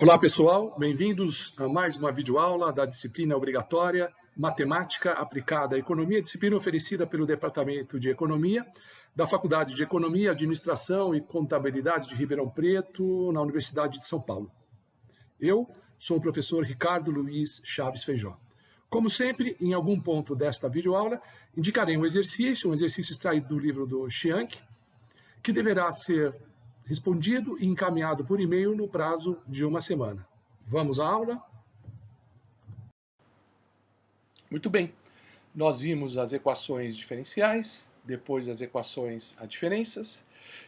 Olá pessoal, bem-vindos a mais uma videoaula da disciplina obrigatória Matemática Aplicada à Economia, disciplina oferecida pelo Departamento de Economia da Faculdade de Economia, Administração e Contabilidade de Ribeirão Preto, na Universidade de São Paulo. Eu sou o professor Ricardo Luiz Chaves Feijó. Como sempre, em algum ponto desta videoaula, indicarei um exercício extraído do livro do Chianchi, que deverá ser respondido e encaminhado por e-mail no prazo de uma semana. Vamos à aula? Muito bem, nós vimos as equações diferenciais, depois as equações adiferenças,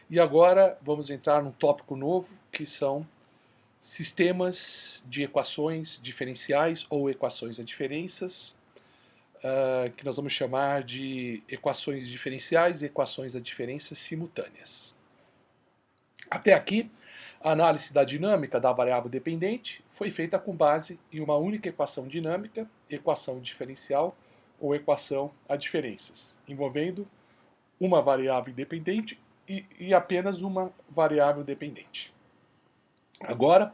e agora vamos entrar num tópico novo, que são sistemas de equações diferenciais ou equações adiferenças, que nós vamos chamar de equações diferenciais e equações adiferenças simultâneas. Até aqui, a análise da dinâmica da variável dependente foi feita com base em uma única equação dinâmica, equação diferencial ou equação adiferenças, envolvendo uma variável independente e apenas uma variável dependente. Agora,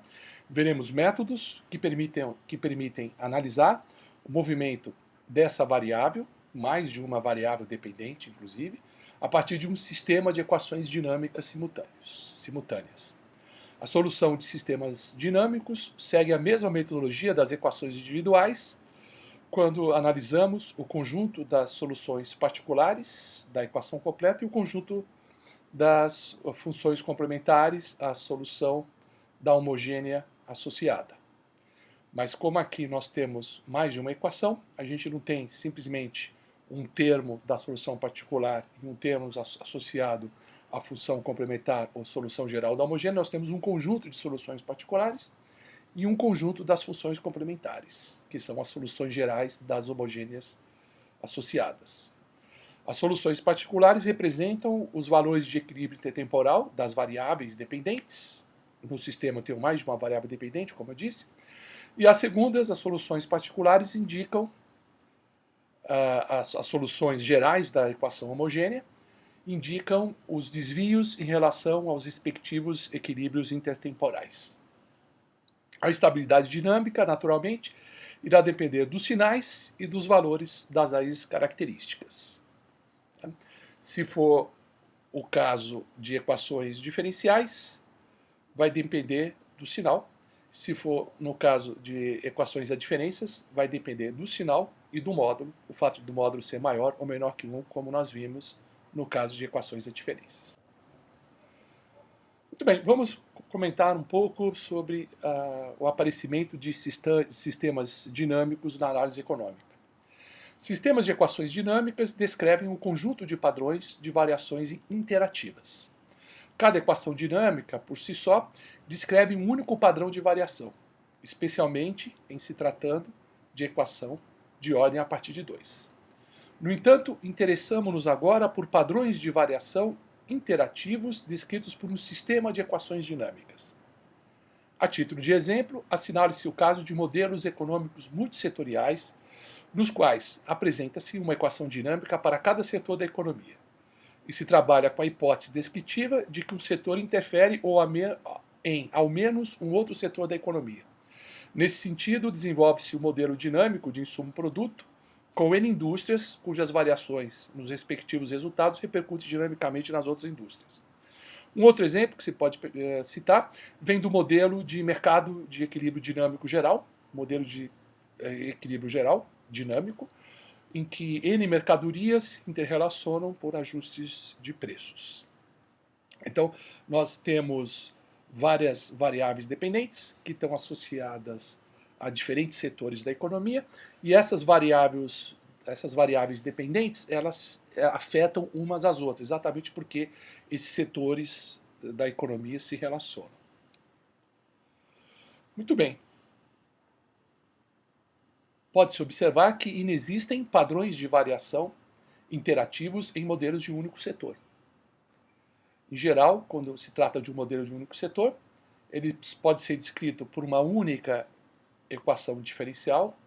veremos métodos que permitem analisar o movimento dessa variável, mais de uma variável dependente, inclusive, a partir de um sistema de equações dinâmicas simultâneas. A solução de sistemas dinâmicos segue a mesma metodologia das equações individuais, quando analisamos o conjunto das soluções particulares da equação completa e o conjunto das funções complementares à solução da homogênea associada. Mas como aqui nós temos mais de uma equação, a gente não tem simplesmente um termo da solução particular e um termo associado à função complementar ou solução geral da homogênea, nós temos um conjunto de soluções particulares e um conjunto das funções complementares, que são as soluções gerais das homogêneas associadas. As soluções particulares representam os valores de equilíbrio intertemporal das variáveis dependentes. No sistema eu tenho mais de uma variável dependente, como eu disse. E as segundas, as soluções particulares, indicam as soluções gerais da equação homogênea, indicam os desvios em relação aos respectivos equilíbrios intertemporais. A estabilidade dinâmica, naturalmente, irá depender dos sinais e dos valores das raízes características. Se for o caso de equações diferenciais, vai depender do sinal. Se for no caso de equações adiferenças, vai depender do sinal e do módulo, o fato do módulo ser maior ou menor que 1, como nós vimos no caso de equações adiferenças. Muito bem, vamos comentar um pouco sobre o aparecimento de sistemas dinâmicos na análise econômica. Sistemas de equações dinâmicas descrevem um conjunto de padrões de variações interativas. Cada equação dinâmica, por si só, descreve um único padrão de variação, especialmente em se tratando de equação de ordem a partir de 2. No entanto, interessamos-nos agora por padrões de variação interativos descritos por um sistema de equações dinâmicas. A título de exemplo, assinale-se o caso de modelos econômicos multissetoriais, nos quais apresenta-se uma equação dinâmica para cada setor da economia, e se trabalha com a hipótese descritiva de que um setor interfere em ao menos um outro setor da economia. Nesse sentido, desenvolve-se o modelo dinâmico de insumo-produto, com N indústrias cujas variações nos respectivos resultados repercutem dinamicamente nas outras indústrias. Um outro exemplo que se pode citar vem do modelo de mercado de equilíbrio dinâmico geral, modelo de equilíbrio geral dinâmico, em que N mercadorias se interrelacionam por ajustes de preços. Então, nós temos várias variáveis dependentes que estão associadas a diferentes setores da economia, e essas variáveis dependentes, elas afetam umas às outras, exatamente porque esses setores da economia se relacionam. Muito bem. Pode-se observar que inexistem padrões de variação interativos em modelos de um único setor. Em geral, quando se trata de um modelo de um único setor, ele pode ser descrito por uma única equação diferencial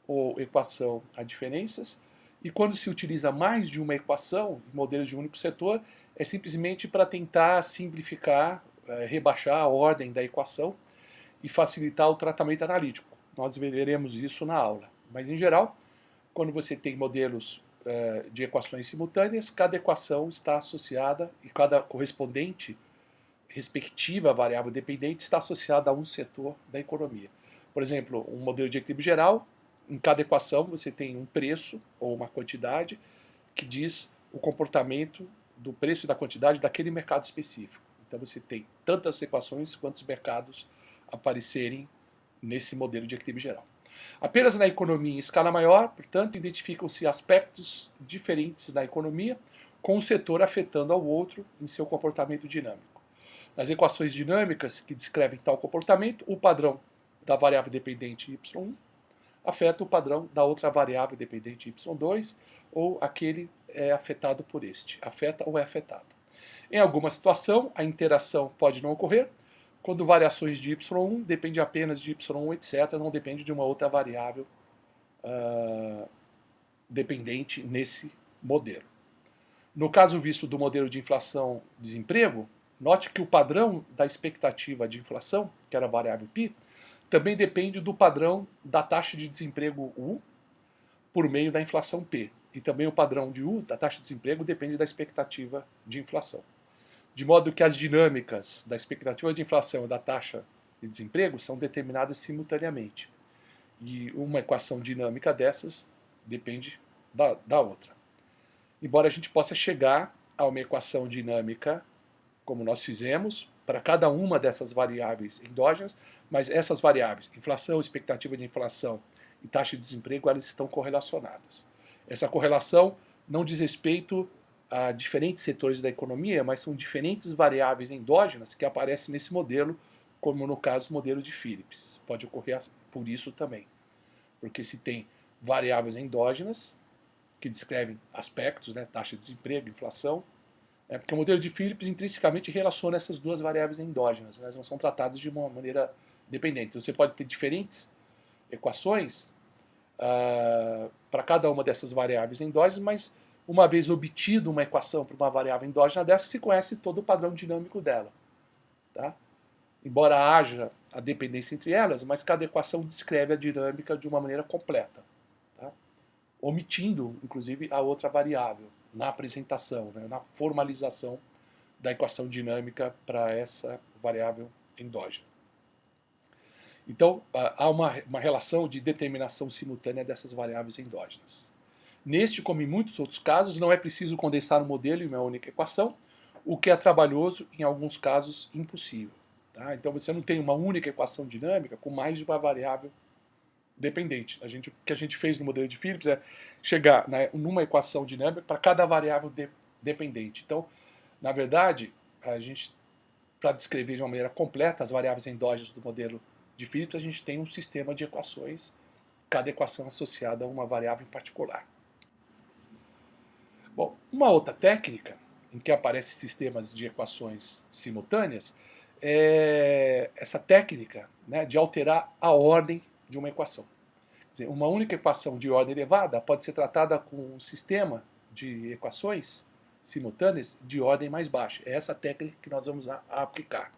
ou equação adiferenças, e quando se utiliza mais de uma equação em modelos de um único setor, é simplesmente para tentar simplificar, rebaixar a ordem da equação e facilitar o tratamento analítico. Nós veremos isso na aula. Mas, em geral, quando você tem modelos de equações simultâneas, cada equação está associada e cada correspondente respectiva variável dependente está associada a um setor da economia. Por exemplo, um modelo de equilíbrio geral, em cada equação você tem um preço ou uma quantidade que diz o comportamento do preço e da quantidade daquele mercado específico. Então você tem tantas equações quantos mercados aparecerem nesse modelo de equilíbrio geral. Apenas na economia em escala maior, portanto, identificam-se aspectos diferentes da economia, com um setor afetando ao outro em seu comportamento dinâmico. Nas equações dinâmicas que descrevem tal comportamento, o padrão da variável dependente y1 afeta o padrão da outra variável dependente y2, ou aquele é afetado por este, afeta ou é afetado. Em alguma situação, a interação pode não ocorrer, quando variações de y1 depende apenas de y1, etc., não depende de uma outra variável dependente nesse modelo. No caso visto do modelo de inflação-desemprego, note que o padrão da expectativa de inflação, que era a variável π, também depende do padrão da taxa de desemprego U por meio da inflação P. E também o padrão de U, da taxa de desemprego, depende da expectativa de inflação. De modo que as dinâmicas da expectativa de inflação e da taxa de desemprego são determinadas simultaneamente. E uma equação dinâmica dessas depende da outra. Embora a gente possa chegar a uma equação dinâmica, como nós fizemos, para cada uma dessas variáveis endógenas, mas essas variáveis, inflação, expectativa de inflação e taxa de desemprego, elas estão correlacionadas. Essa correlação não diz respeito a diferentes setores da economia, mas são diferentes variáveis endógenas que aparecem nesse modelo, como no caso do modelo de Phillips. Pode ocorrer por isso também, porque se tem variáveis endógenas que descrevem aspectos, né, taxa de desemprego, inflação, porque o modelo de Phillips intrinsecamente relaciona essas duas variáveis endógenas, elas não são tratadas de uma maneira dependente. Então, você pode ter diferentes equações para cada uma dessas variáveis endógenas, mas uma vez obtido uma equação para uma variável endógena dessa, se conhece todo o padrão dinâmico dela. Tá? Embora haja a dependência entre elas, mas cada equação descreve a dinâmica de uma maneira completa, tá? Omitindo, inclusive, a outra variável na apresentação, né, na formalização da equação dinâmica para essa variável endógena. Então, há uma relação de determinação simultânea dessas variáveis endógenas. Neste, como em muitos outros casos, não é preciso condensar um modelo em uma única equação, o que é trabalhoso, em alguns casos, impossível. Tá? Então, você não tem uma única equação dinâmica com mais de uma variável dependente. O que a gente fez no modelo de Phillips é chegar numa equação dinâmica para cada variável dependente. Então, na verdade, a gente, para descrever de uma maneira completa as variáveis endógenas do modelo de Phillips, a gente tem um sistema de equações, cada equação associada a uma variável em particular. Bom, uma outra técnica em que aparecem sistemas de equações simultâneas é essa técnica, né, de alterar a ordem de uma equação. Quer dizer, uma única equação de ordem elevada pode ser tratada com um sistema de equações simultâneas de ordem mais baixa. É essa técnica que nós vamos aplicar.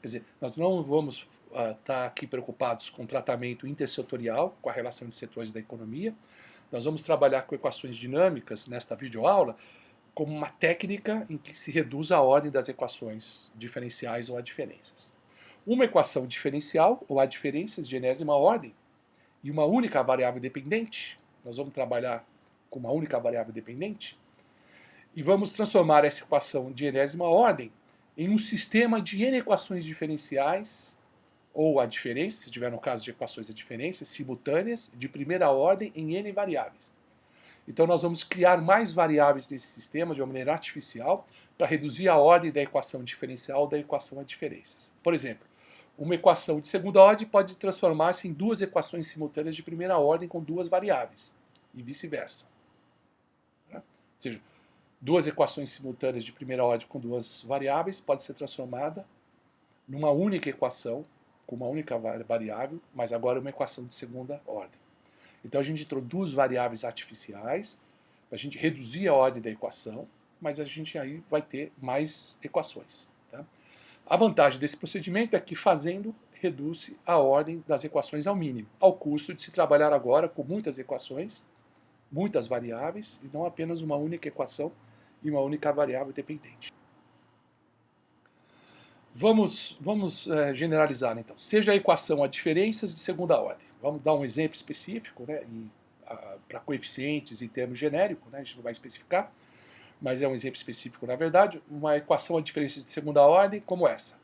Quer dizer, nós não vamos estar aqui preocupados com tratamento intersetorial, com a relação entre setores da economia. Nós vamos trabalhar com equações dinâmicas nesta videoaula como uma técnica em que se reduz a ordem das equações diferenciais ou adferências. Uma equação diferencial ou adferências de enésima ordem e uma única variável dependente, nós vamos trabalhar com uma única variável dependente, e vamos transformar essa equação de enésima ordem em um sistema de n equações diferenciais ou adferências, se tiver no caso de equações adferências, simultâneas, de primeira ordem em n variáveis. Então nós vamos criar mais variáveis nesse sistema de uma maneira artificial para reduzir a ordem da equação diferencial da equação adferências. Por exemplo, uma equação de segunda ordem pode transformar-se em duas equações simultâneas de primeira ordem com duas variáveis, e vice-versa. Ou seja, duas equações simultâneas de primeira ordem com duas variáveis pode ser transformada numa única equação com uma única variável, mas agora uma equação de segunda ordem. Então a gente introduz variáveis artificiais para a gente reduzir a ordem da equação, mas a gente aí vai ter mais equações. Tá? A vantagem desse procedimento é que fazendo, reduz a ordem das equações ao mínimo, ao custo de se trabalhar agora com muitas equações, muitas variáveis, e não apenas uma única equação e uma única variável dependente. Vamos generalizar, então. Seja a equação a diferenças de segunda ordem. Vamos dar um exemplo específico, né, para coeficientes em termos genéricos, né, a gente não vai especificar, mas é um exemplo específico, na verdade, uma equação a diferenças de segunda ordem como essa.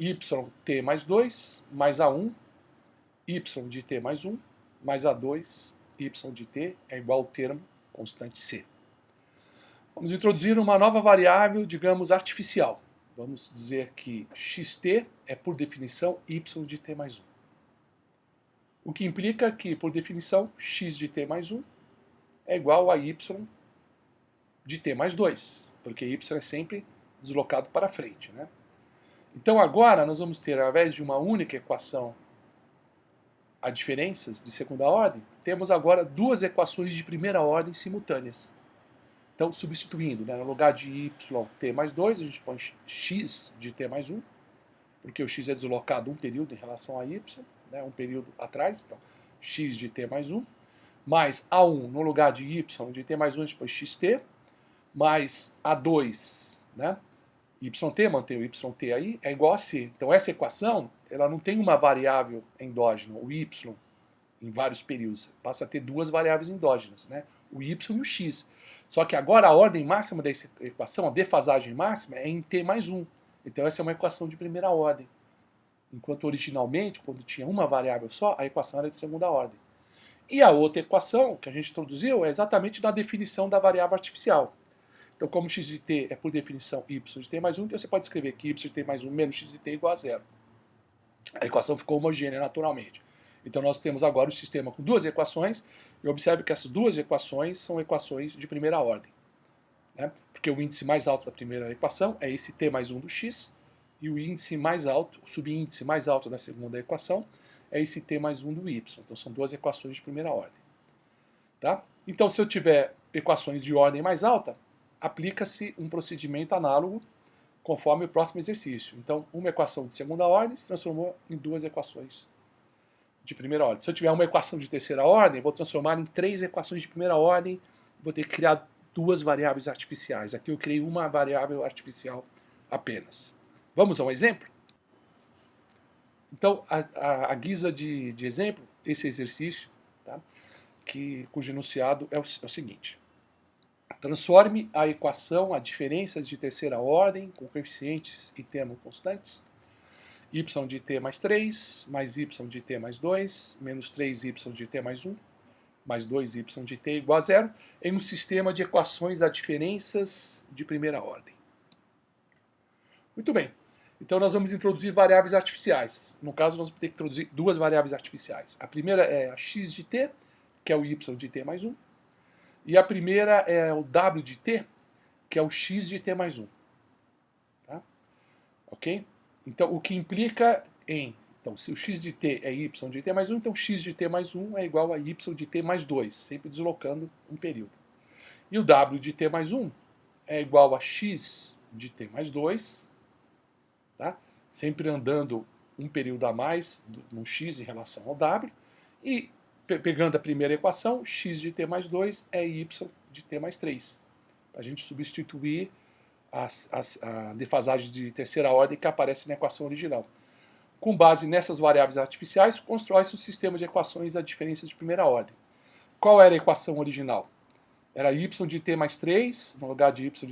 Yt mais 2 mais A1, y de t mais 1, mais A2, y de t é igual ao termo constante C. Vamos introduzir uma nova variável, digamos, artificial. Vamos dizer que xt é, por definição, y de t mais 1. O que implica que, por definição, x de t mais 1 é igual a y de t mais 2, porque y é sempre deslocado para frente, né? Então agora nós vamos ter, ao invés de uma única equação a diferenças de segunda ordem, temos agora duas equações de primeira ordem simultâneas. Então, substituindo, né, no lugar de y t mais 2, a gente põe x de t mais 1, porque o x é deslocado um período em relação a y, né, um período atrás, então x de t mais 1, mais A1 no lugar de y de t mais 1, a gente põe xt, mais A2, né, yt, mantém o yt aí, é igual a c. Então essa equação, ela não tem uma variável endógena, o y, em vários períodos. Passa a ter duas variáveis endógenas, né, o y e o x. Só que agora a ordem máxima dessa equação, a defasagem máxima, é em t mais 1. Então essa é uma equação de primeira ordem. Enquanto originalmente, quando tinha uma variável só, a equação era de segunda ordem. E a outra equação que a gente introduziu é exatamente na definição da variável artificial. Então, como x de t é, por definição, y de t mais 1, então você pode escrever que y de t mais 1 menos x de t é igual a 0. A equação ficou homogênea naturalmente. Então, nós temos agora o sistema com duas equações, e observe que essas duas equações são equações de primeira ordem, né? Porque o índice mais alto da primeira equação é esse t mais 1 do x, e o índice mais alto, o subíndice mais alto da segunda equação, é esse t mais 1 do y. Então, são duas equações de primeira ordem. Tá? Então, se eu tiver equações de ordem mais alta, aplica-se um procedimento análogo conforme o próximo exercício. Então, uma equação de segunda ordem se transformou em duas equações de primeira ordem. Se eu tiver uma equação de terceira ordem, vou transformar em três equações de primeira ordem, vou ter que criar duas variáveis artificiais. Aqui eu criei uma variável artificial apenas. Vamos a um exemplo? Então, a guisa de exemplo, esse exercício, tá? Cujo enunciado é o seguinte. Transforme a equação a diferenças de terceira ordem com coeficientes e termos constantes y de t mais 3, mais y de t mais 2, menos 3y de t mais 1, mais 2y de t igual a 0, em um sistema de equações a diferenças de primeira ordem. Muito bem. Então nós vamos introduzir variáveis artificiais. No caso, nós vamos ter que introduzir duas variáveis artificiais. A primeira é a x de t, que é o y de t mais 1, e a primeira é o w de t, que é o x de t mais 1. Tá? Ok? Então, o que implica em... Então, se o x de t é y de t mais 1, então x de t mais 1 é igual a y de t mais 2, sempre deslocando um período. E o w de t mais 1 é igual a x de t mais 2, tá? Sempre andando um período a mais no x em relação ao w. E, pegando a primeira equação, x de t mais 2 é y de t mais 3. Para a gente substituir a defasagem de terceira ordem que aparece na equação original. Com base nessas variáveis artificiais, constrói-se um sistema de equações a diferenças de primeira ordem. Qual era a equação original? Era y de t mais 3, no lugar de y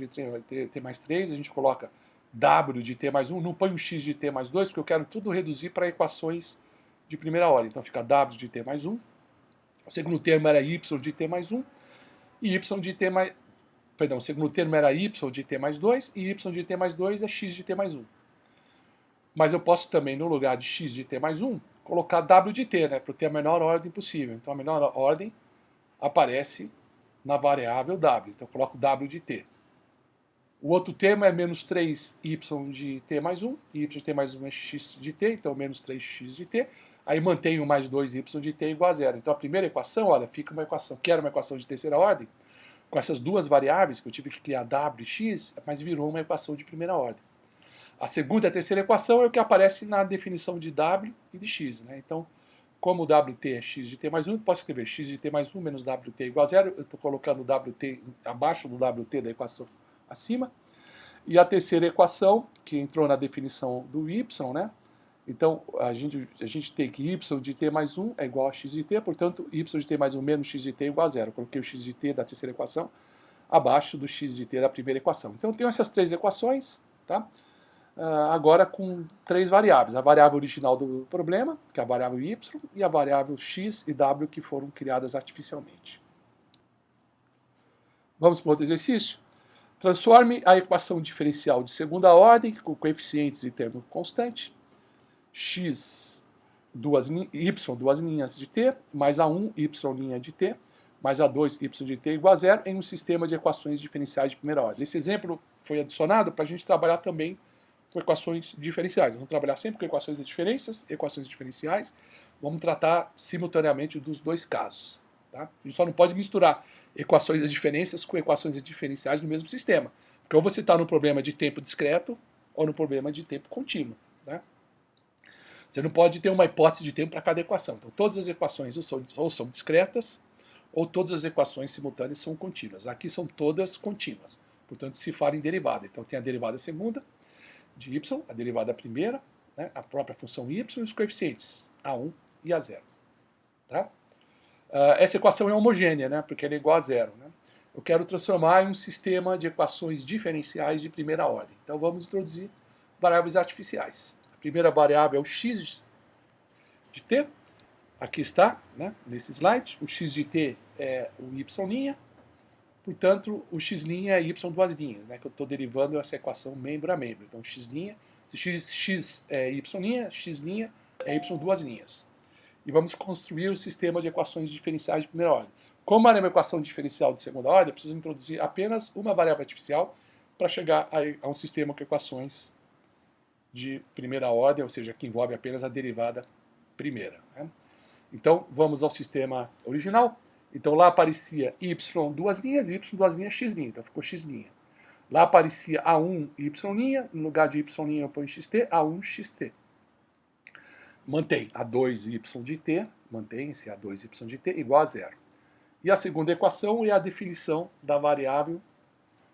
de t mais 3, a gente coloca w de t mais 1, não põe um x de t mais 2, porque eu quero tudo reduzir para equações de primeira ordem. Então fica w de t mais 1, o segundo termo era y de t mais 1, e y de t mais... Perdão, o segundo termo era y de t mais 2, e y de t mais 2 é x de t mais 1. Mas eu posso também, no lugar de x de t mais 1, colocar w de t, né, para ter a menor ordem possível. Então a menor ordem aparece na variável w. Então eu coloco w de t. O outro termo é menos 3y de t mais 1, e y de t mais 1 é x de t, então menos 3x de t. Aí mantenho mais 2y de t igual a 0. Então a primeira equação, olha, fica uma equação, que era uma equação de terceira ordem, com essas duas variáveis, que eu tive que criar w e x, mas virou uma equação de primeira ordem. A segunda e a terceira equação é o que aparece na definição de W e de X. Né? Então, como o WT é x de t mais 1, eu posso escrever x de t mais 1 menos WT igual a zero. Eu estou colocando o WT abaixo do WT da equação acima. E a terceira equação, que entrou na definição do y, né? Então, a gente tem que y de t mais 1 é igual a x de t, portanto, y de t mais 1 menos x de t igual a zero. Eu coloquei o x de t da terceira equação abaixo do x de t da primeira equação. Então, eu tenho essas três equações, tá? Agora com três variáveis. A variável original do problema, que é a variável y, e a variável x e w que foram criadas artificialmente. Vamos para outro exercício? Transforme a equação diferencial de segunda ordem, com coeficientes e termo constante, x, y, duas linhas de t, mais a1, y linha de t, mais a2, y de t igual a zero, em um sistema de equações diferenciais de primeira ordem. Esse exemplo foi adicionado para a gente trabalhar também com equações diferenciais. Vamos trabalhar sempre com equações de diferenças, equações diferenciais. Vamos tratar simultaneamente dos dois casos. Tá? A gente só não pode misturar equações de diferenças com equações de diferenciais no mesmo sistema. Porque ou você está no problema de tempo discreto ou no problema de tempo contínuo. Né? Você não pode ter uma hipótese de tempo para cada equação. Então, todas as equações ou são discretas ou todas as equações simultâneas são contínuas. Aqui são todas contínuas. Portanto, se fala em derivada. Então, tem a derivada segunda de y, a derivada primeira, né, a própria função y e os coeficientes a1 e a0. Tá? Essa equação é homogênea, né, porque ela é igual a zero. Né? Eu quero transformar em um sistema de equações diferenciais de primeira ordem. Então vamos introduzir variáveis artificiais. A primeira variável é o x de t. Aqui está, né, nesse slide. O x de t é o y'. Portanto, o x' é y duas linhas, né, que eu estou derivando essa equação membro a membro. Então, x', se x é y', x' é y duas linhas. E vamos construir o sistema de equações diferenciais de primeira ordem. Como era uma equação diferencial de segunda ordem, eu preciso introduzir apenas uma variável artificial para chegar a um sistema com equações de primeira ordem, ou seja, que envolve apenas a derivada primeira. Né? Então, vamos ao sistema original. Então lá aparecia y duas linhas, x', então ficou x'. Lá aparecia a1, y', no lugar de y' eu ponho xt, a1, xt. Mantém a2, y de t, mantém esse a2, y de t igual a zero. E a segunda equação é a definição da variável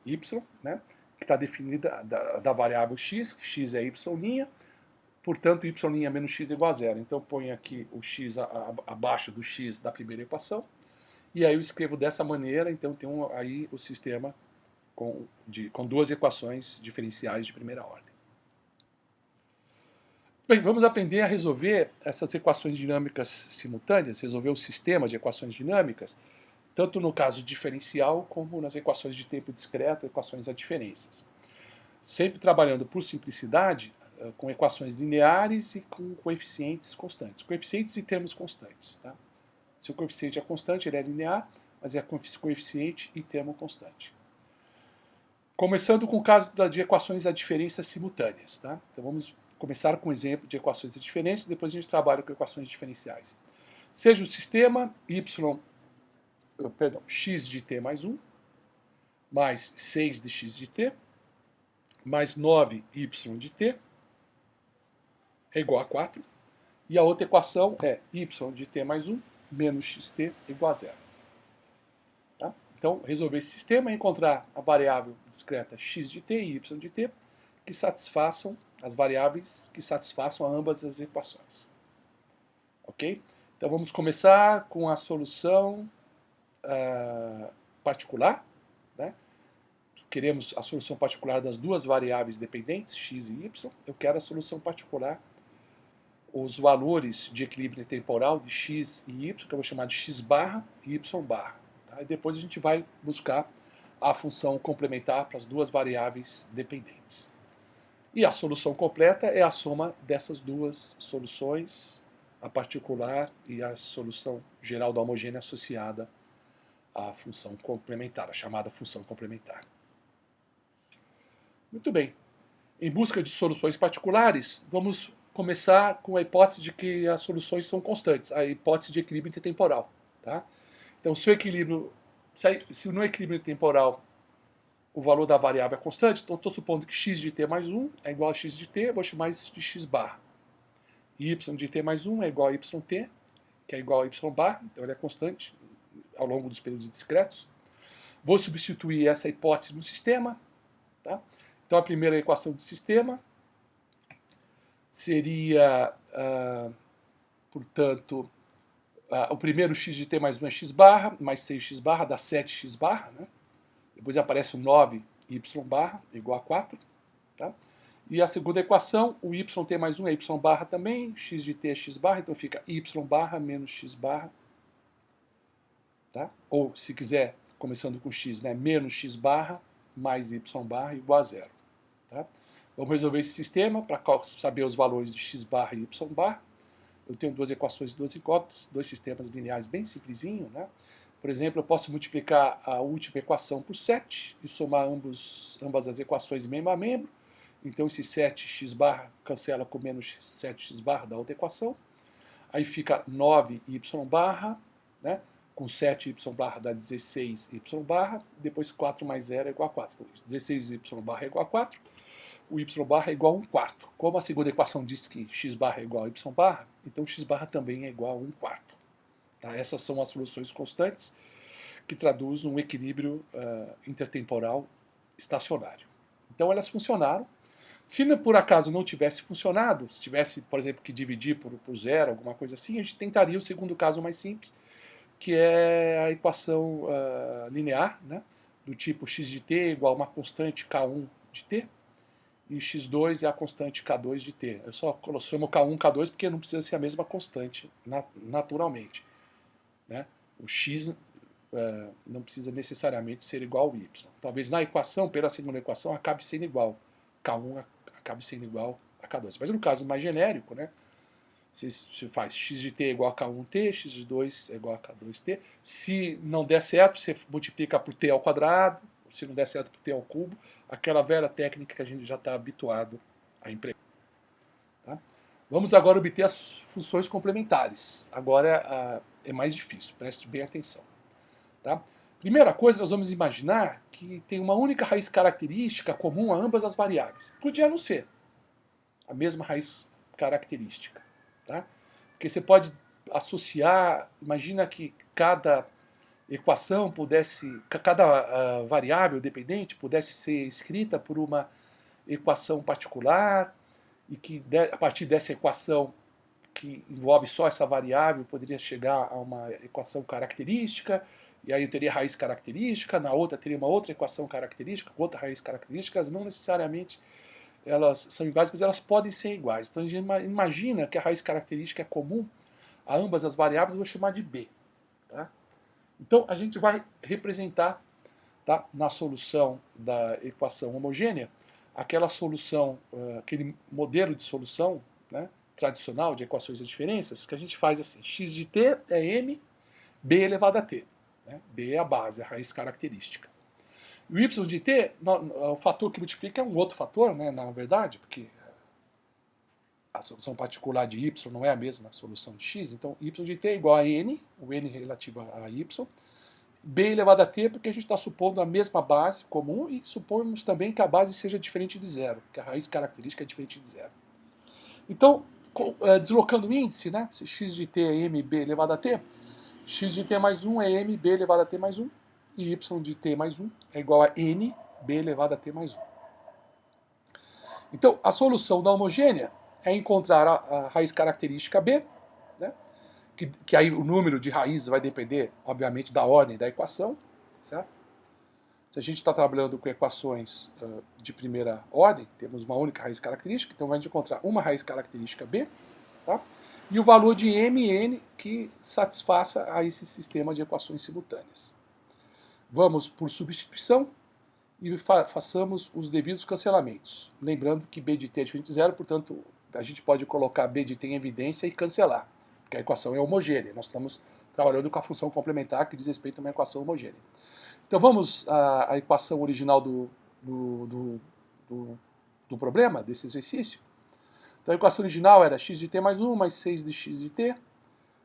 y, né, que está definida da variável x, que x é y', portanto y' menos x igual a zero. Então eu ponho aqui o x abaixo do x da primeira equação. E aí eu escrevo dessa maneira, então tem aí o sistema com duas equações diferenciais de primeira ordem. Bem, vamos aprender a resolver essas equações dinâmicas simultâneas, resolver o sistema de equações dinâmicas, tanto no caso diferencial como nas equações de tempo discreto, equações a diferenças. Sempre trabalhando por simplicidade, com equações lineares e com coeficientes constantes. Coeficientes e termos constantes, tá? Se o coeficiente é constante, ele é linear, mas é coeficiente e termo constante. Começando com o caso de equações a diferenças simultâneas. Tá? Então vamos começar com um exemplo de equações a diferenças, depois a gente trabalha com equações diferenciais. Seja o sistema x de t mais 1, mais 6 de x de t, mais 9y de t, é igual a 4. E a outra equação é y de t mais 1, menos xt igual a zero. Tá? Então, resolver esse sistema é encontrar a variável discreta x de t e y de t que satisfaçam as variáveis que satisfaçam ambas as equações. Ok? Então, vamos começar com a solução particular. Né? Queremos a solução particular das duas variáveis dependentes, x e y. Eu quero a solução particular os valores de equilíbrio temporal de x e y, que eu vou chamar de x barra e y barra. Tá? E depois a gente vai buscar a função complementar para as duas variáveis dependentes. E a solução completa é a soma dessas duas soluções, a particular e a solução geral da homogênea associada à função complementar, a chamada função complementar. Muito bem. Em busca de soluções particulares, vamos começar com a hipótese de que as soluções são constantes, a hipótese de equilíbrio intertemporal. Tá? Então, se no equilíbrio temporal o valor da variável é constante, então estou supondo que x de t mais 1 é igual a x de t, eu vou chamar isso de x barra. Y de t mais 1 é igual a yt, que é igual a y barra, então ele é constante ao longo dos períodos discretos. Vou substituir essa hipótese no sistema. Tá? Então a primeira equação do sistema seria, portanto, o primeiro x de t mais 1 é x barra, mais 6x barra, dá 7x barra. Né? Depois aparece o 9y barra, igual a 4. Tá? E a segunda equação, o yt mais 1 é y barra também, x de t é x barra, então fica y barra menos x barra. Tá? Ou, se quiser, começando com x, né, menos x barra mais y barra igual a 0. Tá? Vamos resolver esse sistema para saber os valores de x barra e y barra. Eu tenho duas equações e duas incógnitas, dois sistemas lineares bem simplesinho. Né? Por exemplo, eu posso multiplicar a última equação por 7 e somar ambas as equações membro a membro. Então esse 7x barra cancela com menos 7x barra da outra equação. Aí fica 9y barra, né? Com 7y barra dá 16y barra. Depois 4 mais 0 é igual a 4. Então 16y barra é igual a 4. O y barra é igual a 1 quarto. Como a segunda equação diz que x barra é igual a y barra, então x barra também é igual a 1 quarto. Tá? Essas são as soluções constantes que traduzem um equilíbrio intertemporal estacionário. Então elas funcionaram. Se por acaso não tivesse funcionado, se tivesse, por exemplo, que dividir por zero, alguma coisa assim, a gente tentaria o segundo caso mais simples, que é a equação linear, né, do tipo x de t igual a uma constante k1 de t, e x2 é a constante k2 de t. Eu só chamo k1 k2 porque não precisa ser a mesma constante, naturalmente. Né? O x não precisa necessariamente ser igual ao y. Talvez na equação, pela segunda equação, acabe sendo igual. K1 acabe sendo igual a K2. Mas no caso mais genérico, né, se faz x de t é igual a K1t, x de 2 é igual a K2t. Se não der certo, você multiplica por t ao quadrado. Se não der certo, por t ao cubo. Aquela velha técnica que a gente já está habituado a empregar. Tá? Vamos agora obter as funções complementares. Agora é mais difícil, preste bem atenção. Tá? Primeira coisa, nós vamos imaginar que tem uma única raiz característica comum a ambas as variáveis. Podia não ser a mesma raiz característica. Tá? Porque você pode associar, imagina que cada equação pudesse, cada variável dependente pudesse ser escrita por uma equação particular e que a partir dessa equação que envolve só essa variável poderia chegar a uma equação característica. E aí eu teria raiz característica, na outra teria uma outra equação característica, outra raiz característica, não necessariamente elas são iguais, mas elas podem ser iguais. Então a gente imagina que a raiz característica é comum a ambas as variáveis, eu vou chamar de B. Tá? Então a gente vai representar, tá, na solução da equação homogênea, aquela solução, aquele modelo de solução, né, tradicional de equações de diferenças, que a gente faz assim, x de t é m, b elevado a t. Né? B é a base, a raiz característica. O y de t, o fator que multiplica é um outro fator, né, na verdade, porque a solução particular de y não é a mesma solução de x, então y de t é igual a n, o n relativo a y, b elevado a t porque a gente está supondo a mesma base comum e supomos também que a base seja diferente de zero, que a raiz característica é diferente de zero. Então, deslocando o índice, né, se x de t é m, b elevado a t, x de t mais 1 é m, b elevado a t mais 1, e y de t mais 1 é igual a n, b elevado a t mais 1. Então, a solução da homogênea é encontrar a raiz característica b, né, que aí o número de raízes vai depender, obviamente, da ordem da equação. Certo? Se a gente está trabalhando com equações de primeira ordem, temos uma única raiz característica, então vai encontrar uma raiz característica b, tá? E o valor de m e n que satisfaça a esse sistema de equações simultâneas. Vamos por substituição e façamos os devidos cancelamentos. Lembrando que b de t é diferente de zero, portanto, a gente pode colocar b de t em evidência e cancelar, porque a equação é homogênea. Nós estamos trabalhando com a função complementar que diz respeito a uma equação homogênea. Então vamos à equação original do problema, desse exercício. Então a equação original era x de t mais 1 mais 6 de x de t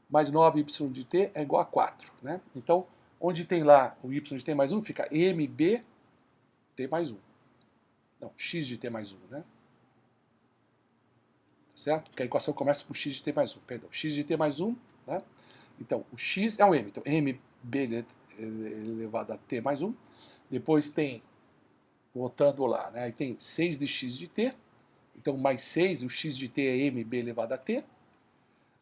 mais 9y de t é igual a 4. Né? Então, onde tem lá o y de t mais 1, fica mbt t mais 1. Não, x de t mais 1, né? Certo? Porque a equação começa com x de t mais 1, perdão. X de t mais 1, né? Então, o x é um m. Então, mb elevado a t mais 1. Depois tem, voltando lá, né? Aí tem 6 de x de t. Então, mais 6, o x de t é mb elevado a t.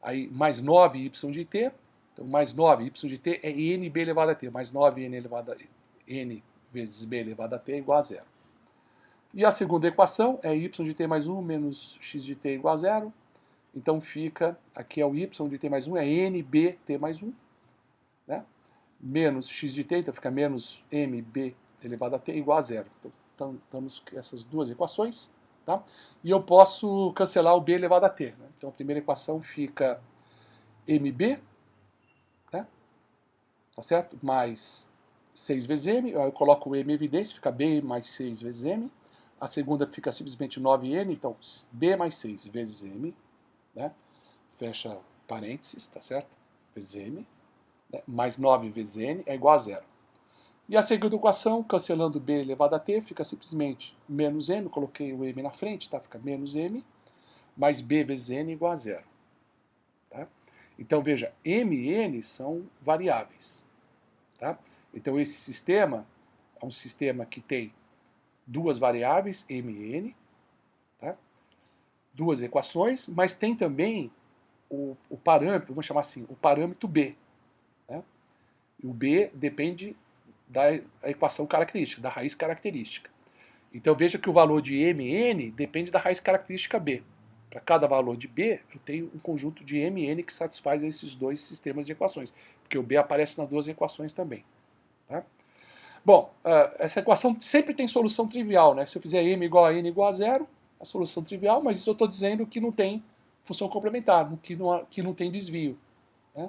Aí, mais 9y de t. Então, mais 9y de t é nb elevado a t. Mais 9n elevado a n vezes b elevado a t é igual a 0. E a segunda equação é y de t mais 1 menos x de t igual a 0. Então fica, aqui é o y de t mais 1, é nbt mais 1, né? Menos x de t, então fica menos mb elevado a t igual a 0. Então estamos com essas duas equações, tá? E eu posso cancelar o b elevado a t, né? Então a primeira equação fica mb, né? Tá certo? Mais 6 vezes m, eu coloco o m em evidência, fica b mais 6 vezes m. A segunda fica simplesmente 9n, então b mais 6 vezes m, né? Fecha parênteses, tá certo? Vezes m, né? Mais 9 vezes n é igual a 0. E a segunda equação, cancelando b elevado a t, fica simplesmente menos m, coloquei o m na frente, tá? Fica menos m, mais b vezes n igual a 0. Tá? Então veja, m e n são variáveis. Tá? Então esse sistema é um sistema que tem duas variáveis, m e n, tá? Duas equações, mas tem também o parâmetro, vamos chamar assim, o parâmetro b. Né? E o b depende da equação característica, da raiz característica. Então veja que o valor de m e n depende da raiz característica b. Para cada valor de b, eu tenho um conjunto de m e n que satisfaz esses dois sistemas de equações, porque o b aparece nas duas equações também. Tá? Bom, essa equação sempre tem solução trivial, né? Se eu fizer m igual a n igual a 0, a solução trivial, mas isso eu estou dizendo que não tem função complementar, que não tem desvio. Né?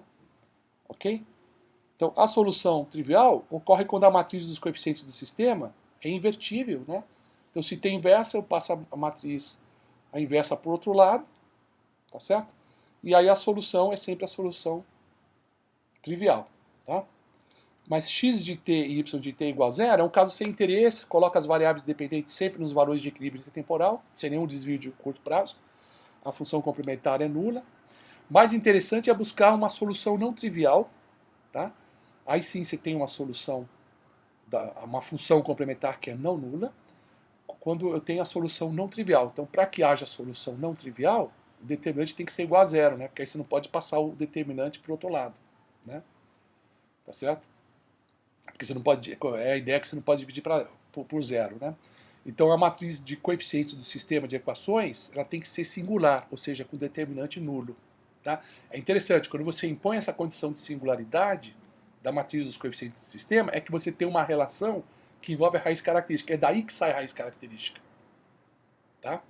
Ok? Então, a solução trivial ocorre quando a matriz dos coeficientes do sistema é invertível. Né? Então, se tem inversa, eu passo a matriz a inversa para o outro lado, tá certo? E aí a solução é sempre a solução trivial. Tá? Mas x de t e y de t igual a 0 é um caso sem interesse, coloca as variáveis dependentes sempre nos valores de equilíbrio intertemporal, sem nenhum desvio de curto prazo. A função complementar é nula. Mais interessante é buscar uma solução não trivial. Tá? Aí sim você tem uma solução, uma função complementar que é não nula, quando eu tenho a solução não trivial. Então, para que haja solução não trivial, o determinante tem que ser igual a 0, né? Porque aí você não pode passar o determinante para o outro lado. Né? Tá certo? Porque você não pode, é a ideia que você não pode dividir por 0, né? Então a matriz de coeficientes do sistema de equações, ela tem que ser singular, ou seja, com determinante nulo. Tá? É interessante, quando você impõe essa condição de singularidade da matriz dos coeficientes do sistema, é que você tem uma relação que envolve a raiz característica. É daí que sai a raiz característica. Tá?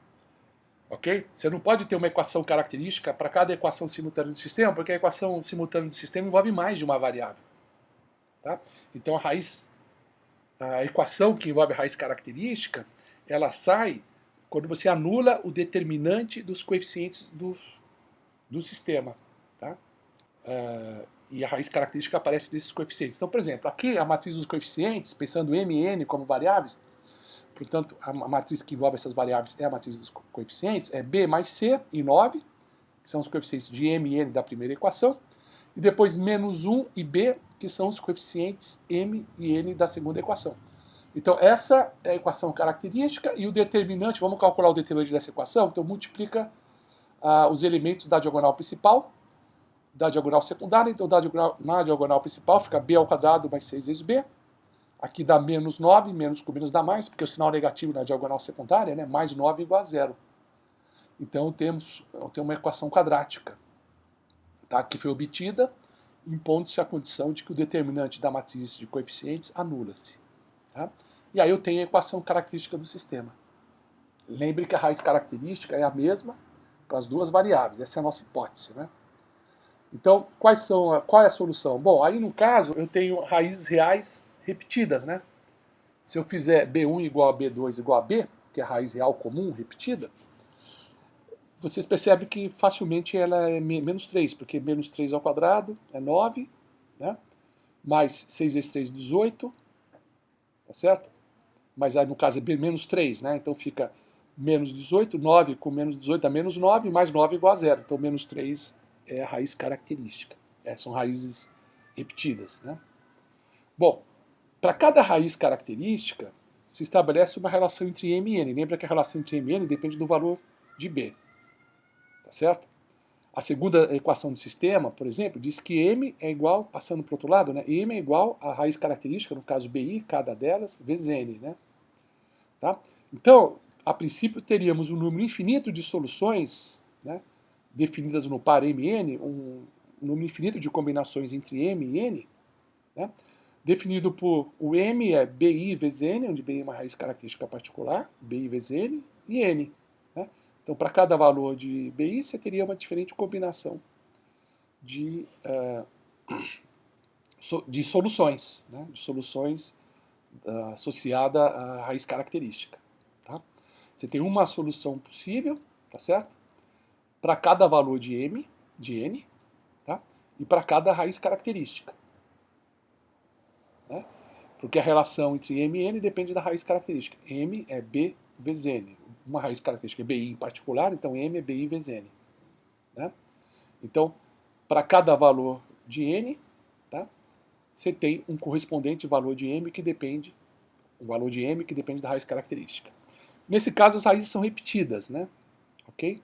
Ok? Você não pode ter uma equação característica para cada equação simultânea do sistema, porque a equação simultânea do sistema envolve mais de uma variável. Tá? Então a equação que envolve a raiz característica, ela sai quando você anula o determinante dos coeficientes do sistema. Tá? E a raiz característica aparece nesses coeficientes. Então, por exemplo, aqui a matriz dos coeficientes, pensando m e n como variáveis, portanto, a matriz que envolve essas variáveis é a matriz dos coeficientes, é b mais c e 9, que são os coeficientes de m e n da primeira equação, e depois menos 1 e b, que são os coeficientes m e n da segunda equação. Então, essa é a equação característica, e o determinante, vamos calcular o determinante dessa equação, então multiplica os elementos da diagonal principal, da diagonal secundária, então na diagonal principal fica b ao quadrado mais 6 vezes b, aqui dá menos 9, menos com menos dá mais, porque o sinal negativo na diagonal secundária, né, mais 9 igual a 0. Então temos uma equação quadrática, tá, que foi obtida, impondo-se a condição de que o determinante da matriz de coeficientes anula-se. Tá? E aí eu tenho a equação característica do sistema. Lembre que a raiz característica é a mesma para as duas variáveis, essa é a nossa hipótese. Né? Então, qual é a solução? Bom, aí no caso eu tenho raízes reais repetidas. Né? Se eu fizer B1 igual a B2 igual a B, que é a raiz real comum repetida, vocês percebem que facilmente ela é menos 3, porque menos 3 ao quadrado é 9, né? Mais 6 vezes 3, 18, tá certo? mas aí no caso é menos 3, né? Então fica menos 18, 9 com menos 18 dá menos 9, mais 9 igual a 0. Então menos 3 é a raiz característica. São raízes repetidas, né? Bom, para cada raiz característica, se estabelece uma relação entre m e n. Lembra que a relação entre m e n depende do valor de b. Tá certo? A segunda equação do sistema, por exemplo, diz que m é igual, passando para o outro lado, né? M é igual à raiz característica, no caso bi, cada delas, vezes n, né? Tá? Então, a princípio, teríamos um número infinito de soluções, né, definidas no par m e n, um número infinito de combinações entre m e n, né, definido por o m é bi vezes n, onde bi é uma raiz característica particular, bi vezes n, e n. Né? Então, para cada valor de bi, você teria uma diferente combinação de soluções, né, de soluções associada à raiz característica. Tá? Você tem uma solução possível, tá certo? Para cada valor de m, de n, tá? E para cada raiz característica. Né? Porque a relação entre m e n depende da raiz característica. M é b vezes n. Uma raiz característica é bi em particular, então m é bi vezes n. Né? Então, para cada valor de n, tá? Você tem um correspondente valor de m que depende, um valor de m que depende da raiz característica. Nesse caso, as raízes são repetidas, né? Ok?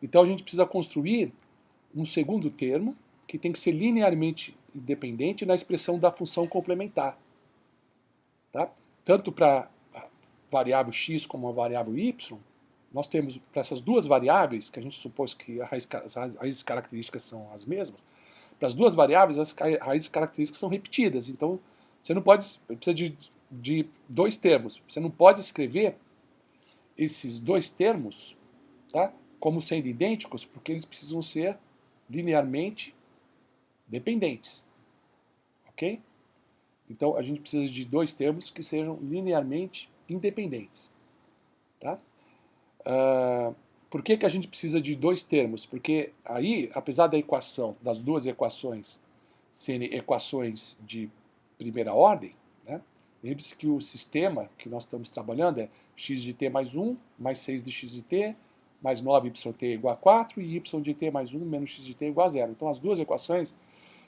Então a gente precisa construir um segundo termo que tem que ser linearmente independente na expressão da função complementar. Tá? Tanto para a variável x como a variável y, nós temos para essas duas variáveis, que a gente supôs que as raízes características são as mesmas, para as duas variáveis as raízes características são repetidas. Então você não pode, precisa de dois termos. Você não pode escrever esses dois termos, tá, como sendo idênticos, porque eles precisam ser linearmente dependentes. Ok? Então a gente precisa de dois termos que sejam linearmente independentes. Tá? Por que a gente precisa de dois termos? Porque aí, apesar da equação, das duas equações serem equações de primeira ordem, né, lembre-se que o sistema que nós estamos trabalhando é x de t mais 1, mais 6 de x de t, mais 9yt igual a 4 e y de t mais 1 menos x de t igual a 0. Então as duas equações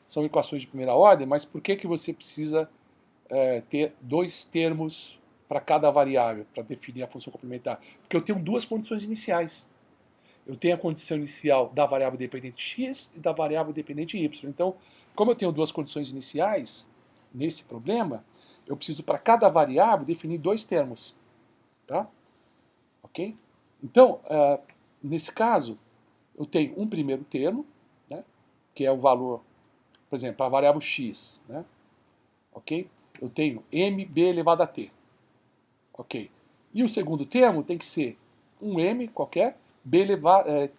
são equações de primeira ordem, mas por que você precisa ter dois termos para cada variável, para definir a função complementar? Porque eu tenho duas condições iniciais. Eu tenho a condição inicial da variável dependente x e da variável dependente y. Então, como eu tenho duas condições iniciais nesse problema, eu preciso para cada variável definir dois termos. Tá? Ok? Então, nesse caso, eu tenho um primeiro termo, né, que é o valor, por exemplo, a variável x. Né, ok? Eu tenho mb elevado a t. Ok? E o segundo termo tem que ser um m qualquer,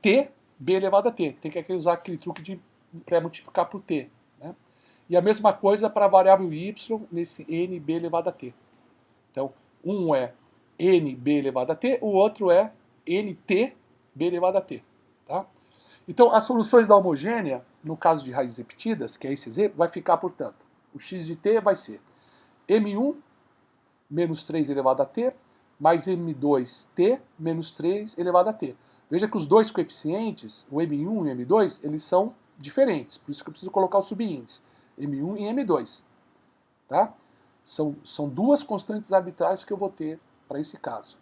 t, b elevado a t. Tem que usar aquele truque de pré-multiplicar por t. Né? E a mesma coisa para a variável y nesse nb elevado a t. Então, um é nb elevado a t, o outro é nt b elevado a t. Tá? Então, as soluções da homogênea, no caso de raízes repetidas, que é esse exemplo, vai ficar, portanto, o x de t vai ser m1 menos 3 elevado a t, mais m2t menos 3 elevado a t. Veja que os dois coeficientes, o m1 e o m2, eles são diferentes, por isso que eu preciso colocar o subíndice, m1 e m2. Tá? São duas constantes arbitrárias que eu vou ter para esse caso.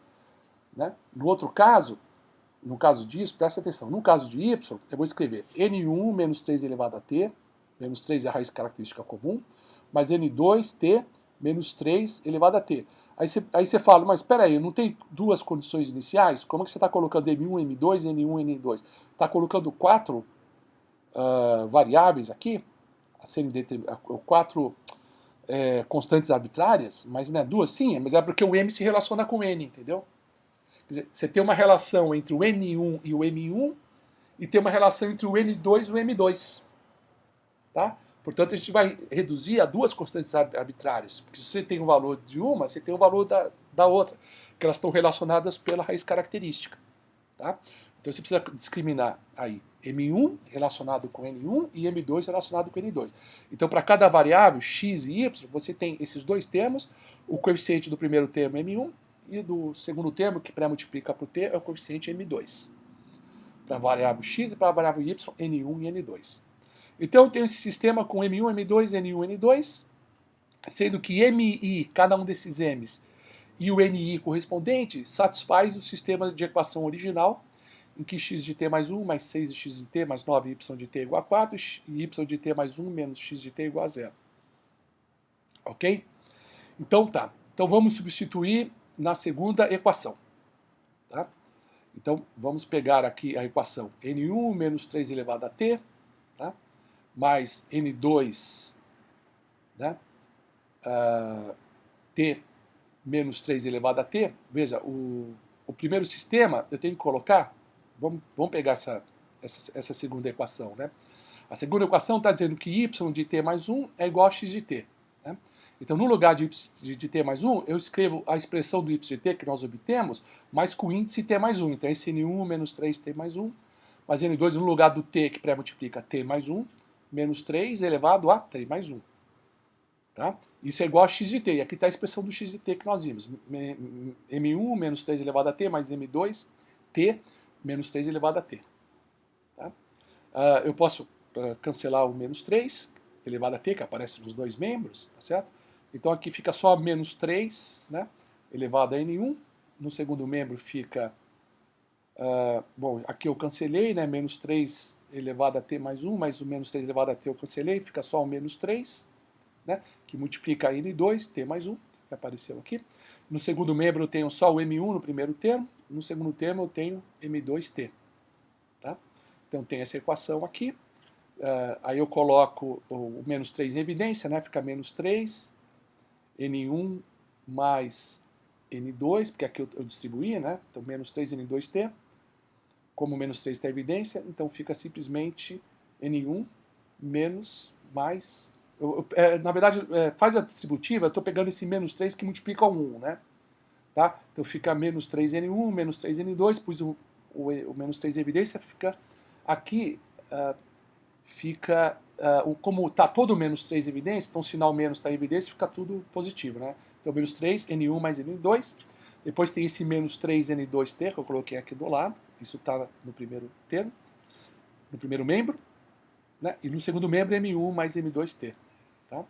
Né? No outro caso, no caso disso, presta atenção, no caso de y, eu vou escrever n1 menos 3 elevado a t, menos 3 é a raiz característica comum, mais n2t menos 3 elevado a t. Aí você fala, mas espera aí, não tem duas condições iniciais? Como é que você está colocando m1, m2, n1, n2? Está colocando quatro variáveis aqui, a serem quatro constantes arbitrárias, mas não é duas? Sim, mas é porque o m se relaciona com o n, entendeu? Quer dizer, você tem uma relação entre o n1 e o m1 e tem uma relação entre o n2 e o m2. Tá? Portanto, a gente vai reduzir a duas constantes arbitrárias. Porque se você tem o valor de uma, você tem o valor da outra, que elas estão relacionadas pela raiz característica. Tá? Então você precisa discriminar aí M1 relacionado com N1 e M2 relacionado com N2. Então, para cada variável, x e y, você tem esses dois termos, o coeficiente do primeiro termo é M1 e do segundo termo, que pré-multiplica por t, é o coeficiente M2. Para a variável x e para a variável y, N1 e N2. Então, eu tenho esse sistema com M1, M2, N1, N2, sendo que MI, cada um desses M's, e o NI correspondente satisfaz o sistema de equação original, em que x de t mais 1 mais 6 de x de t mais 9 y de t igual a 4 e y de t mais 1 menos x de t igual a 0. Ok? Então tá. Então vamos substituir na segunda equação. Tá? Então vamos pegar aqui a equação N1 menos 3 elevado a t, tá? Mais N2, né? T menos 3 elevado a t. Veja, o primeiro sistema eu tenho que colocar. Vamos pegar essa segunda equação, né? A segunda equação está dizendo que y de t mais 1 é igual a x de t. Né? Então, no lugar de t mais 1, eu escrevo a expressão do y de t que nós obtemos, mas com o índice t mais 1. Então, esse n1 menos 3t mais 1, mais n2 no lugar do t que pré-multiplica t mais 1, menos 3 elevado a t mais 1. Tá? Isso é igual a x de t. E aqui está a expressão do x de t que nós vimos. M1 menos 3 elevado a t mais m2 t menos 3 elevado a t. Tá? Eu posso cancelar o menos 3 elevado a t, que aparece nos dois membros, tá certo? Então aqui fica só menos 3, né, elevado a n1. No segundo membro fica, bom, aqui eu cancelei, né, menos 3 elevado a t mais 1, mais o menos 3 elevado a t eu cancelei, fica só o menos 3, né, que multiplica n2, t mais 1, que apareceu aqui. No segundo membro eu tenho só o m1 no primeiro termo, no segundo termo eu tenho m2t. Tá? Então tem essa equação aqui, aí eu coloco o menos 3 em evidência, né? Fica menos 3, n1 mais n2, porque aqui eu distribuí, né? Então menos 3 n2t, como menos 3 está em evidência, então fica simplesmente n1 menos mais... na verdade, faz a distributiva, eu estou pegando esse menos 3 que multiplica o 1, né? Tá? Então fica menos 3n1, menos 3n2, pus o menos 3 em evidência, fica aqui, como está todo menos 3 em evidência, então o sinal menos está em evidência, fica tudo positivo, né? Então menos 3, n1 mais n2, depois tem esse menos 3 n2t, que eu coloquei aqui do lado, isso está no primeiro termo, no primeiro membro, né? E no segundo membro m1 mais m2t, tá?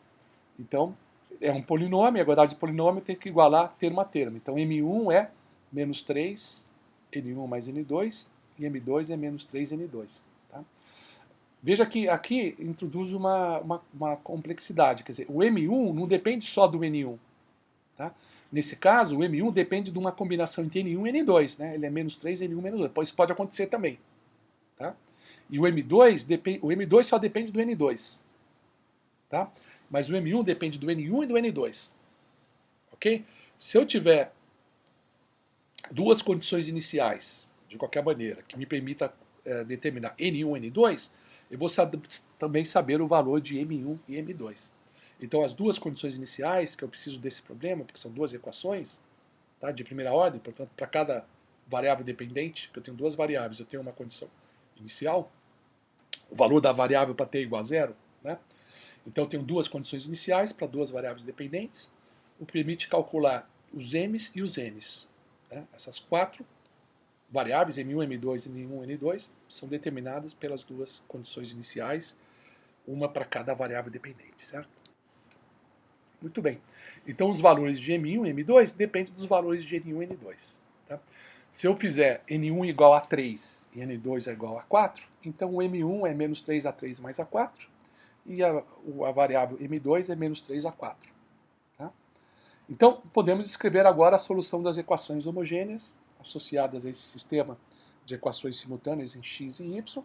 Então, é um polinômio, a igualdade de polinômio tem que igualar termo a termo. Então, m1 é menos 3, n1 mais n2, e m2 é menos 3, n2. Tá? Veja que aqui introduz uma complexidade, quer dizer, o m1 não depende só do n1. Tá? Nesse caso, o m1 depende de uma combinação entre n1 e n2. Né? Ele é menos 3, n1 menos 2. Isso pode acontecer também. Tá? E o m2 só depende do n2. Tá? Mas o M1 depende do N1 e do N2. Ok? Se eu tiver duas condições iniciais, de qualquer maneira, que me permita determinar N1 e N2, eu vou também saber o valor de M1 e M2. Então, as duas condições iniciais que eu preciso desse problema, porque são duas equações, tá, de primeira ordem, portanto, para cada variável dependente, que eu tenho duas variáveis, eu tenho uma condição inicial, o valor da variável para t igual a zero, né? Então, eu tenho duas condições iniciais para duas variáveis dependentes, o que permite calcular os m's e os n's. Né? Essas quatro variáveis, M1, M2, N1, N2, são determinadas pelas duas condições iniciais, uma para cada variável dependente, certo? Muito bem. Então, os valores de M1 e M2 dependem dos valores de N1 e N2. Tá? Se eu fizer N1 igual a 3 e N2 é igual a 4, então o M1 é menos 3A3 mais A4, e a variável M2 é menos 3A4. Tá? Então, podemos escrever agora a solução das equações homogêneas associadas a esse sistema de equações simultâneas em x e y,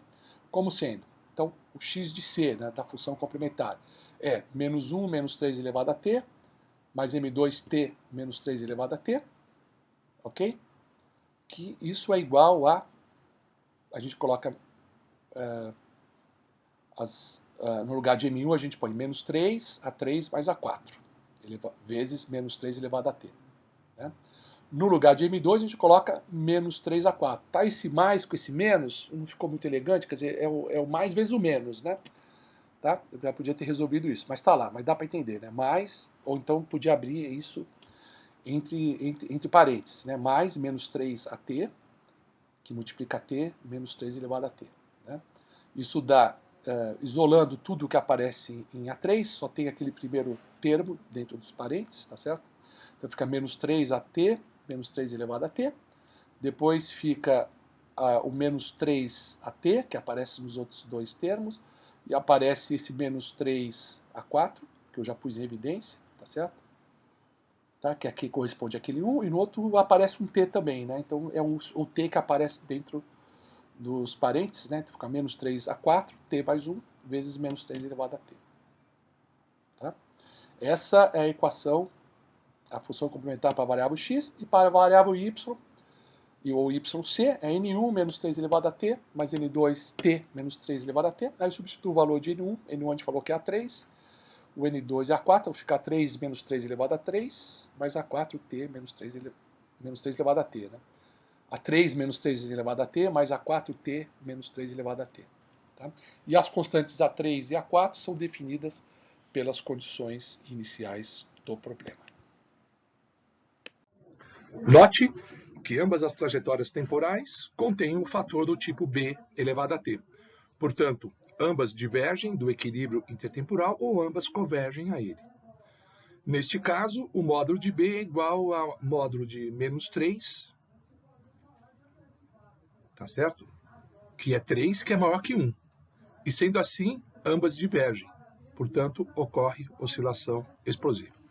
como sendo, então, o x de c, né, da função complementar, é menos 1 menos 3 elevado a t, mais m2t menos 3 elevado a t, ok? Que isso é igual a gente coloca no lugar de m1 a gente põe menos 3 a 3 mais a 4, vezes menos 3 elevado a t. Né? No lugar de M2, a gente coloca menos 3A4. Tá? Esse mais com esse menos não ficou muito elegante, quer dizer, é o mais vezes o menos, né? Tá? Eu já podia ter resolvido isso, mas tá lá, mas dá para entender, né? Mais, ou então podia abrir isso entre parênteses, né? Mais menos 3AT, que multiplica T, menos 3 elevado a T. Né? Isso dá, isolando tudo que aparece em A3, só tem aquele primeiro termo dentro dos parênteses, tá certo? Então fica menos 3AT, menos 3 elevado a T. Depois fica o menos 3AT, que aparece nos outros dois termos. E aparece esse menos 3A4, que eu já pus em evidência, tá certo? Tá? Que aqui corresponde àquele 1, e no outro aparece um T também, né? Então é o T que aparece dentro dos parênteses, né? Então fica menos 3A4, T mais 1, vezes menos 3 elevado a T. Tá? Essa é a equação, a função complementar para a variável x, e para a variável y, ou YC, é N1 menos 3 elevado a T, mais N2T menos 3 elevado a T. Aí eu substituo o valor de N1 a gente falou que é A3, o N2 é A4, então fica 3 menos 3 elevado a 3, mais A4T menos 3 elevado a T. Né? A3 menos 3 elevado a T, mais A4T menos 3 elevado a T. Tá? E as constantes A3 e A4 são definidas pelas condições iniciais do problema. Note que ambas as trajetórias temporais contêm um fator do tipo b elevado a t. Portanto, ambas divergem do equilíbrio intertemporal ou ambas convergem a ele. Neste caso, o módulo de b é igual ao módulo de menos 3, tá certo? Que é 3, que é maior que 1. E sendo assim, ambas divergem. Portanto, ocorre oscilação explosiva.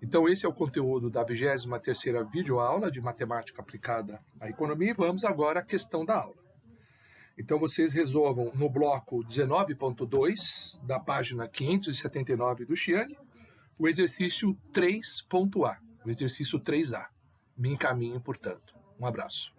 Então, esse é o conteúdo da 23ª videoaula de Matemática Aplicada à Economia. E vamos agora à questão da aula. Então, vocês resolvam no bloco 19.2, da página 579 do Chiane, o exercício 3.A, o exercício 3A. Me encaminhem, portanto. Um abraço.